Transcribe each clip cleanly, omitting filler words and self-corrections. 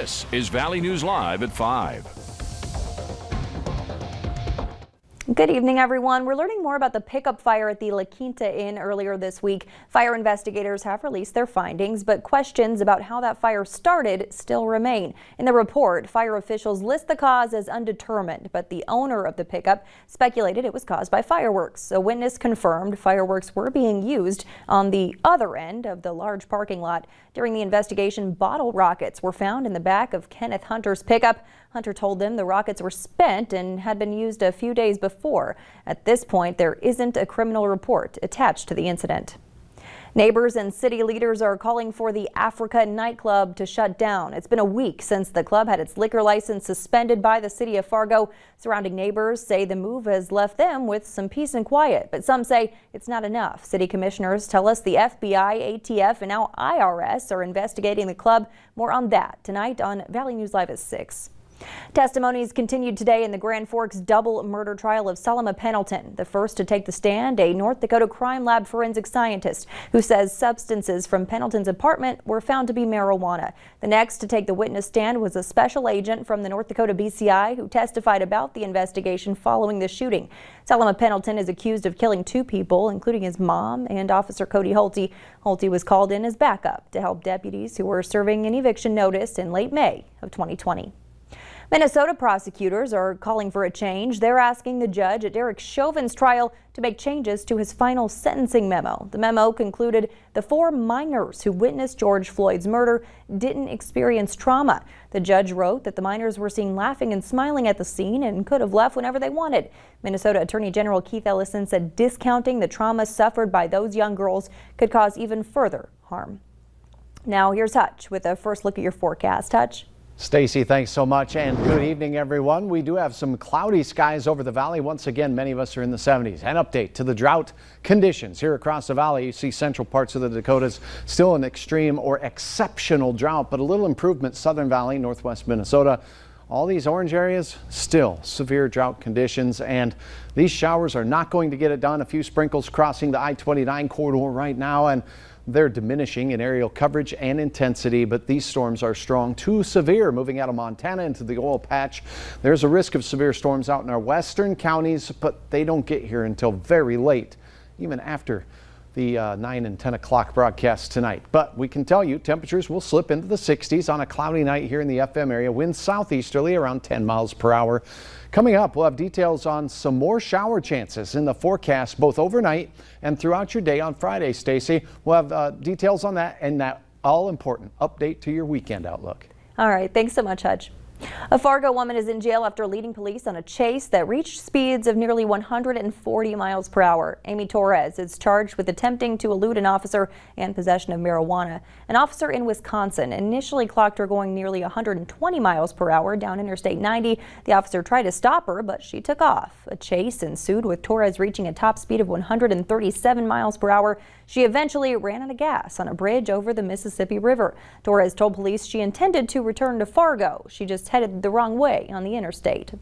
This is Valley News Live at 5. Good evening, everyone. We're learning more about the pickup fire at the La Quinta Inn earlier this week. Fire investigators have released their findings, but questions about how that fire started still remain. In the report, fire officials list the cause as undetermined, but the owner of the pickup speculated it was caused by fireworks. A witness confirmed fireworks were being used on the other end of the large parking lot. During the investigation, bottle rockets were found in the back of Kenneth Hunter's pickup. Hunter told them the rockets were spent and had been used a few days before. At this point, there isn't a criminal report attached to the incident. Neighbors and city leaders are calling for the Africa nightclub to shut down. It's been a week since the club had its liquor license suspended by the city of Fargo. Surrounding neighbors say the move has left them with some peace and quiet, but some say it's not enough. City commissioners tell us the FBI, ATF, and now IRS are investigating the club. More on that tonight on Valley News Live at 6. Testimonies continued today in the Grand Forks double murder trial of Salma Pendleton. The first to take the stand, a North Dakota crime lab forensic scientist who says substances from Pendleton's apartment were found to be marijuana. The next to take the witness stand was a special agent from the North Dakota BCI who testified about the investigation following the shooting. Salma Pendleton is accused of killing two people, including his mom and Officer Cody Hulte. Hulte was called in as backup to help deputies who were serving an eviction notice in late May of 2020. Minnesota prosecutors are calling for a change. They're asking the judge at Derek Chauvin's trial to make changes to his final sentencing memo. The memo concluded the 4 minors who witnessed George Floyd's murder didn't experience trauma. The judge wrote that the minors were seen laughing and smiling at the scene and could have left whenever they wanted. Minnesota Attorney General Keith Ellison said discounting the trauma suffered by those young girls could cause even further harm. Now here's Hutch with a first look at your forecast. Hutch. Stacy, thanks so much, and good evening, everyone. We do have some cloudy skies over the valley. Once again, many of us are in the 70s. An update to the drought conditions here across the valley. You see central parts of the Dakotas still an extreme or exceptional drought, but a little improvement. Southern Valley, northwest Minnesota. All these orange areas, still severe drought conditions, and these showers are not going to get it done. A few sprinkles crossing the I-29 corridor right now, and they're diminishing in aerial coverage and intensity, but these storms are strong to severe moving out of Montana into the oil patch. There's a risk of severe storms out in our western counties, but they don't get here until very late, even after the 9 and 10 o'clock broadcast tonight. But we can tell you temperatures will slip into the 60s on a cloudy night here in the FM area. Winds southeasterly around 10 miles per hour. Coming up, we'll have details on some more shower chances in the forecast both overnight and throughout your day on Friday, Stacy. We'll have details on that and that all-important update to your weekend outlook. All right. Thanks so much, Hutch. A Fargo woman is in jail after leading police on a chase that reached speeds of nearly 140 miles per hour. Amy Torres is charged with attempting to elude an officer and possession of marijuana. An officer in Wisconsin initially clocked her going nearly 120 miles per hour down Interstate 90. The officer tried to stop her, but she took off. A chase ensued with Torres reaching a top speed of 137 miles per hour. She eventually ran out of gas on a bridge over the Mississippi River. Torres told police she intended to return to Fargo. She just headed the wrong way on the interstate.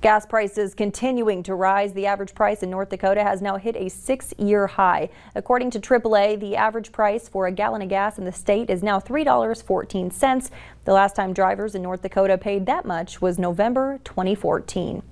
Gas prices continuing to rise. The average price in North Dakota has now hit a 6-year high. According to AAA, the average price for a gallon of gas in the state is now $3.14. The last time drivers in North Dakota paid that much was November 2014.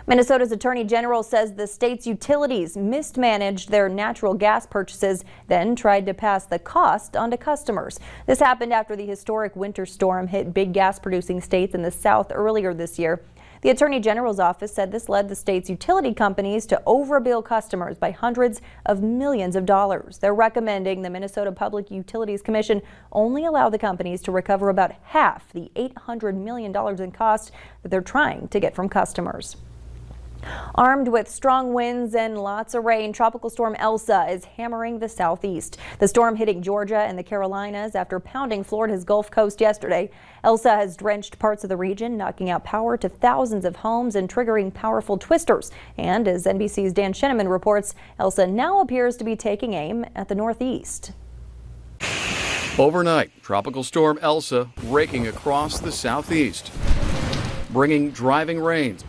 Minnesota's Attorney General says the state's utilities mismanaged their natural gas purchases, then tried to pass the cost onto customers. This happened after the historic winter storm hit big gas-producing states in the South earlier this year. The Attorney General's office said this led the state's utility companies to overbill customers by hundreds of millions of dollars. They're recommending the Minnesota Public Utilities Commission only allow the companies to recover about half the $800 million in costs that they're trying to get from customers. Armed with strong winds and lots of rain, Tropical Storm ELSA is hammering the southeast. The storm hitting Georgia and the Carolinas after pounding Florida's Gulf Coast yesterday. ELSA has drenched parts of the region, knocking out power to thousands of homes and triggering powerful twisters. And as NBC's Dan Scheneman reports, ELSA now appears to be taking aim at the northeast. Overnight, Tropical Storm ELSA raking across the southeast, bringing driving rains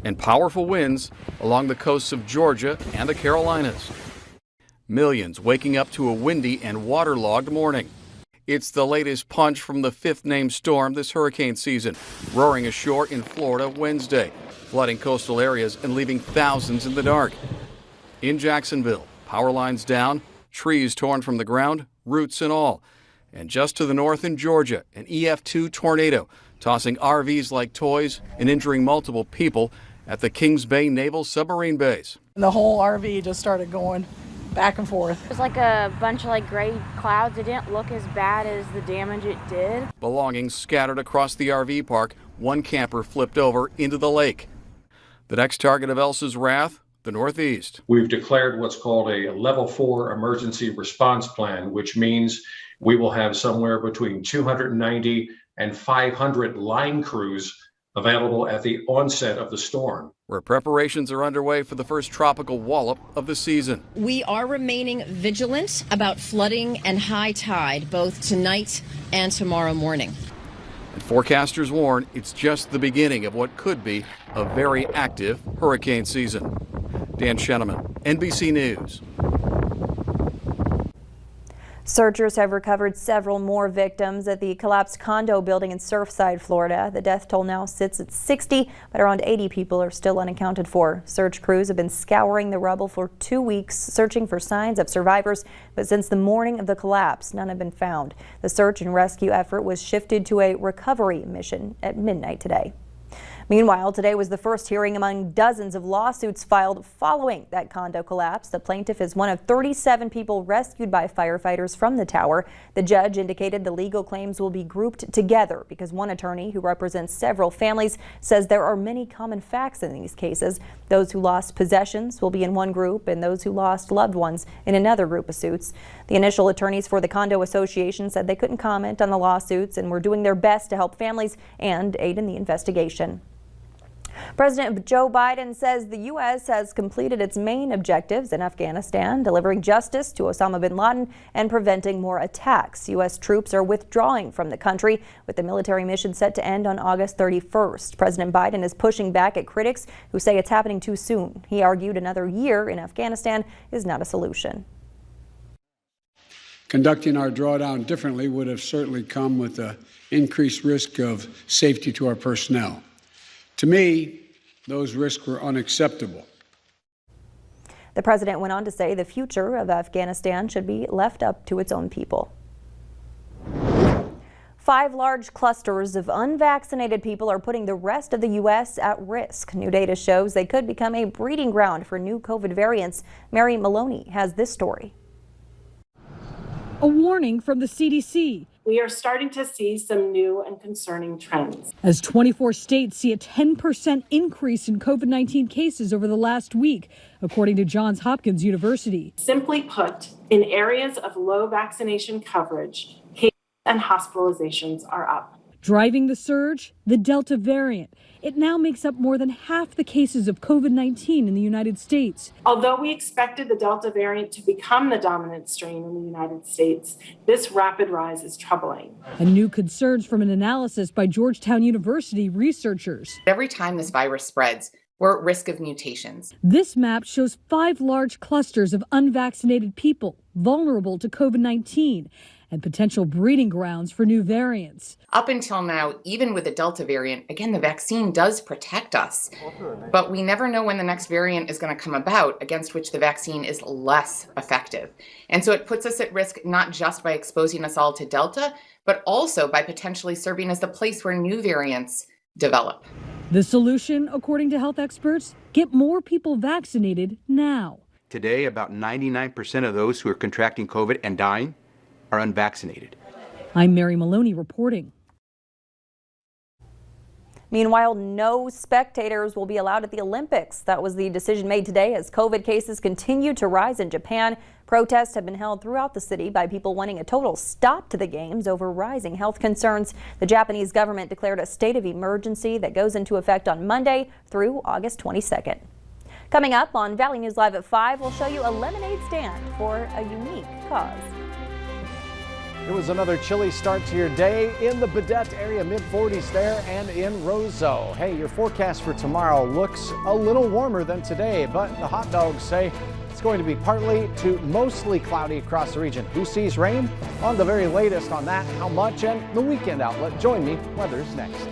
and powerful winds along the coasts of Georgia and the Carolinas. Millions waking up to a windy and waterlogged morning. It's the latest punch from the fifth named storm this hurricane season, roaring ashore in Florida Wednesday, flooding coastal areas and leaving thousands in the dark. In Jacksonville, power lines down, trees torn from the ground, roots and all. And just to the north in Georgia, an EF2 tornado tossing RVs like toys and injuring multiple people at the Kings Bay Naval Submarine Base. The whole RV just started going back and forth. It was like a bunch of gray clouds. It didn't look as bad as the damage it did. Belongings scattered across the RV park. One camper flipped over into the lake. The next target of Elsa's wrath, the Northeast. We've declared what's called a level 4 emergency response plan, which means we will have somewhere between 290 and 500 line crews available at the onset of the storm. Where preparations are underway for the first tropical wallop of the season. We are remaining vigilant about flooding and high tide both tonight and tomorrow morning. And forecasters warn it's just the beginning of what could be a very active hurricane season. Dan Sheneman, NBC News. Searchers have recovered several more victims at the collapsed condo building in Surfside, Florida. The death toll now sits at 60, but around 80 people are still unaccounted for. Search crews have been scouring the rubble for 2 weeks, searching for signs of survivors, but since the morning of the collapse, none have been found. The search and rescue effort was shifted to a recovery mission at midnight today. Meanwhile, today was the first hearing among dozens of lawsuits filed following that condo collapse. The plaintiff is one of 37 people rescued by firefighters from the tower. The judge indicated the legal claims will be grouped together because one attorney who represents several families says there are many common facts in these cases. Those who lost possessions will be in one group and those who lost loved ones in another group of suits. The initial attorneys for the condo association said they couldn't comment on the lawsuits and were doing their best to help families and aid in the investigation. President Joe Biden says the U.S. has completed its main objectives in Afghanistan, delivering justice to Osama bin Laden and preventing more attacks. U.S. troops are withdrawing from the country, with the military mission set to end on August 31st. President Biden is pushing back at critics who say it's happening too soon. He argued another year in Afghanistan is not a solution. Conducting our drawdown differently would have certainly come with an increased risk of safety to our personnel. To me, those risks were unacceptable. The president went on to say the future of Afghanistan should be left up to its own people. 5 large clusters of unvaccinated people are putting the rest of the U.S. at risk. New data shows they could become a breeding ground for new COVID variants. Mary Maloney has this story. A warning from the CDC. We are starting to see some new and concerning trends. As 24 states see a 10% increase in COVID-19 cases over the last week, according to Johns Hopkins University. Simply put, in areas of low vaccination coverage, cases and hospitalizations are up. Driving the surge, the Delta variant. It now makes up more than half the cases of COVID-19 in the United States. Although we expected the Delta variant to become the dominant strain in the United States, this rapid rise is troubling. And new concerns from an analysis by Georgetown University researchers. Every time this virus spreads, we're at risk of mutations. This map shows 5 large clusters of unvaccinated people vulnerable to COVID-19 and potential breeding grounds for new variants. Up until now, even with the Delta variant, again, the vaccine does protect us. But we never know when the next variant is going to come about against which the vaccine is less effective. And so it puts us at risk not just by exposing us all to Delta, but also by potentially serving as the place where new variants develop. The solution, according to health experts, get more people vaccinated now. Today, about 99% of those who are contracting COVID and dying are unvaccinated. I'm Mary Maloney reporting. Meanwhile, no spectators will be allowed at the Olympics. That was the decision made today as COVID cases continue to rise in Japan. Protests have been held throughout the city by people wanting a total stop to the games over rising health concerns. The Japanese government declared a state of emergency that goes into effect on Monday through August 22nd. Coming up on Valley News Live at 5, we'll show you a lemonade stand for a unique cause. It was another chilly start to your day in the Badette area, mid-40s there, and in Roseau. Hey, your forecast for tomorrow looks a little warmer than today, but the hot dogs say it's going to be partly to mostly cloudy across the region. Who sees rain? On the very latest on that, how much, and the weekend outlook. Join me. Weather's next.